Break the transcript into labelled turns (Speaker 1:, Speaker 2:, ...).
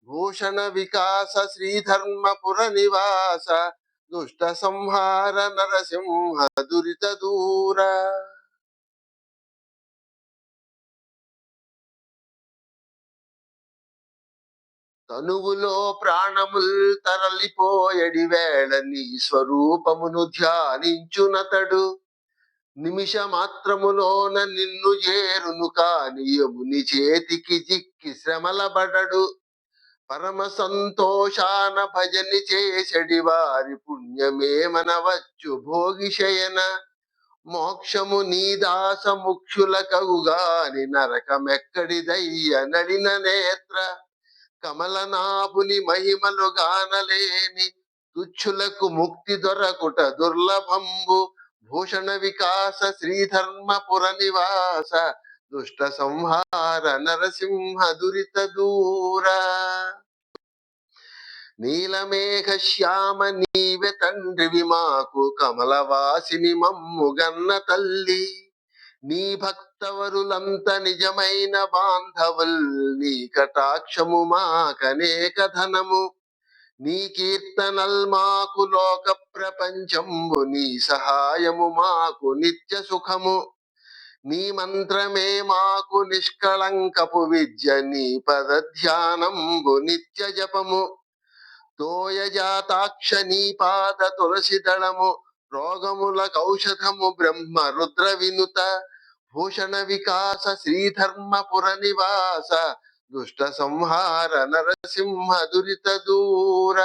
Speaker 1: భూషణ వికాస శ్రీధర్మపుర నివాస దుష్ట సంహార నరసింహ దురిత దూర. తనువులో ప్రాణముల్ తరలిపోయడి వేళ నీ స్వరూపమును ధ్యానించునతడు నిమిష మాత్రములోన నిన్ను చేరును కాని యముని చేతికి జిక్కి శ్రమలబడడు. పరమ సంతోషాన భజని చేసడి వారి పుణ్యమే మనవచ్చు భోగి శయన. మోక్షము నీ దాస ముఖ్యుల కవుగాని నరకమెక్కడిదయ్య నడిన నేత్ర. కమలనాభుని మహిమలు గానలేని తుచ్చులకు ముక్తి దొరకుట దుర్లభంబు. భూషణ వికాస శ్రీధర్మపుర నివాస దుష్ట సంహార నరసింహ దురిత దూర. నీలమేఘ శ్యామ నీవె తండ్రివి మాకు కమలవాసిని మమ్ముగన్న తల్లి. నీ భక్తవరులంత నిజమైన బాంధవుల్ నీ కటాక్షము మాకనేక ధనము. నీ కీర్తనల్ మాకు లోక ప్రపంచంబు నీ సహాయము మాకు నిత్య సుఖము. నీ మంత్రమే మాకు నిష్కళంకపు విద్య నీ పద ధ్యానంబు నిత్య జపము. తోయజాతాక్ష నీ పాద తులసి దళము రోగముల కౌషధము బ్రహ్మ రుద్ర వినుత. భూషణ వికాస శ్రీధర్మపుర నివాస దుష్ట సంహార నరసింహ దురిత దూర.